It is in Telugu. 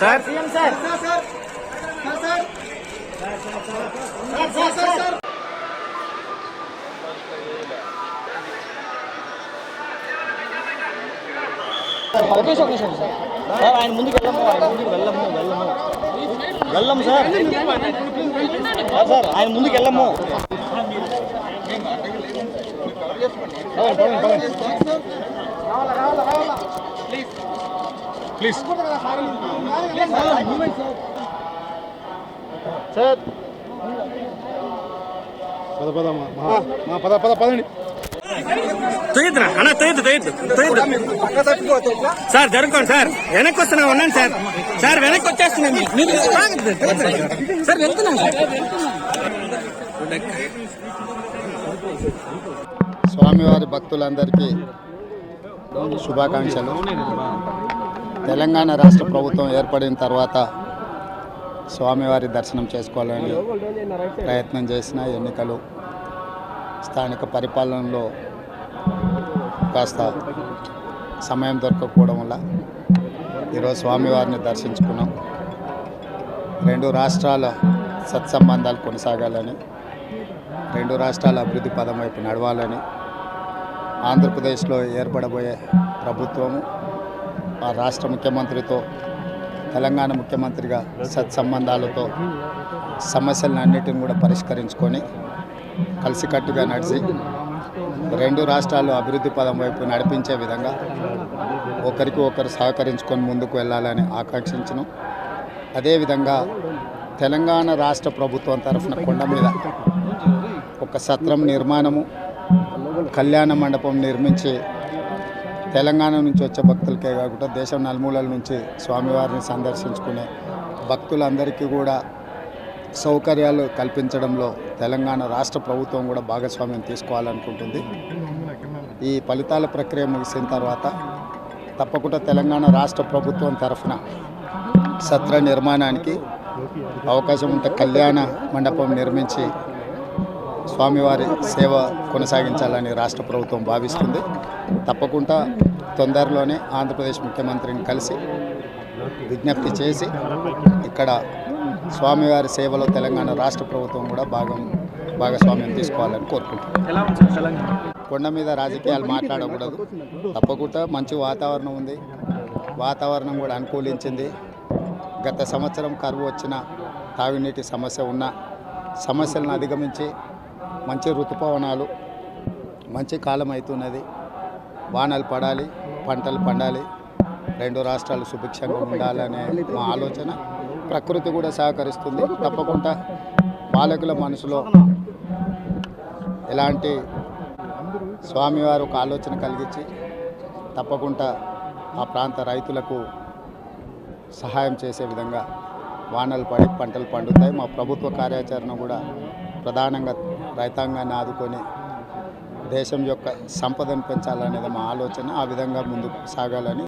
సార్ ఆయన ముందుకు వెళ్ళము సార్ ఆయన ముందుకు వెళ్ళము. ప్లీజ్ సార్ పదండి తొయ్యద్దురా అన్న తొయ్యద్దు సార్ జరుగుకోండి సార్ వెనక్కి వస్తున్నా ఉన్నాను సార్ సార్ వెనక్కి వచ్చేస్తున్నాను సార్ వెళ్తున్నాను స్వామివారి భక్తులందరికీ శుభాకాంక్షలు. తెలంగాణ రాష్ట్ర ప్రభుత్వం ఏర్పడిన తర్వాత స్వామివారి దర్శనం చేసుకోవాలని ప్రయత్నం చేసిన ఎన్నికలు స్థానిక పరిపాలనలో కాస్త సమయం దొరకకపోవడం వల్ల ఈరోజు స్వామివారిని దర్శించుకున్నాం. రెండు రాష్ట్రాల సత్సంబంధాలు కొనసాగాలని, రెండు రాష్ట్రాల అభివృద్ధి పదం వైపు నడవాలని, ఆంధ్రప్రదేశ్లో ఏర్పడబోయే ప్రభుత్వము ఆ రాష్ట్ర ముఖ్యమంత్రితో తెలంగాణ ముఖ్యమంత్రిగా సత్సంబంధాలతో సమస్యలన్నిటిని కూడా పరిష్కరించుకొని కలిసికట్టుగా నడిచి రెండు రాష్ట్రాలు అభివృద్ధి పదం వైపు నడిపించే విధంగా ఒకరికి ఒకరు సహకరించుకొని ముందుకు వెళ్ళాలని ఆకాంక్షించను. అదేవిధంగా తెలంగాణ రాష్ట్ర ప్రభుత్వం తరఫున కొండ మీద ఒక సత్రం నిర్మాణము, కళ్యాణ మండపం నిర్మించి తెలంగాణ నుంచి వచ్చే భక్తులకే కాకుండా దేశం నలుమూలల నుంచి స్వామివారిని సందర్శించుకునే భక్తులందరికీ కూడా సౌకర్యాలు కల్పించడంలో తెలంగాణ రాష్ట్ర ప్రభుత్వం కూడా భాగస్వామ్యం తీసుకోవాలనుకుంటుంది. ఈ ఫలితాల ప్రక్రియ ముగిసిన తర్వాత తప్పకుండా తెలంగాణ రాష్ట్ర ప్రభుత్వం తరఫున సత్ర నిర్మాణానికి అవకాశం ఉంటే కళ్యాణ మండపం నిర్మించి స్వామివారి సేవ కొనసాగించాలని రాష్ట్ర ప్రభుత్వం భావిస్తుంది. తప్పకుండా తొందరలోనే ఆంధ్రప్రదేశ్ ముఖ్యమంత్రిని కలిసి విజ్ఞప్తి చేసి ఇక్కడ స్వామివారి సేవలో తెలంగాణ రాష్ట్ర ప్రభుత్వం కూడా భాగస్వామ్యం తీసుకోవాలని కోరుకుంటున్నాం. కొండ మీద రాజకీయాలు మాట్లాడకూడదు. తప్పకుండా మంచి వాతావరణం ఉంది, వాతావరణం కూడా అనుకూలించింది. గత సంవత్సరం కరువు వచ్చిన, తాగునీటి సమస్య ఉన్న సమస్యలను అధిగమించి మంచి ఋతుపవనాలు, మంచి కాలం అవుతున్నది. వానలు పడాలి, పంటలు పండాలి, రెండు రాష్ట్రాలు సుభిక్షంగా ఉండాలనే మా ఆలోచన. ప్రకృతి కూడా సహకరిస్తుంది. తప్పకుండా పాలకుల మనసులో ఎలాంటి స్వామివారు ఒక ఆలోచన కలిగించి తప్పకుండా ఆ ప్రాంత రైతులకు సహాయం చేసే విధంగా వానలు పడి పంటలు పండుతాయి. మా ప్రభుత్వ కార్యాచరణ కూడా ప్రధానంగా రైతాంగాన్ని ఆదుకొని దేశం యొక్క సంపదను పెంచాలనేది మా ఆలోచన. ఆ విధంగా ముందుకు సాగాలని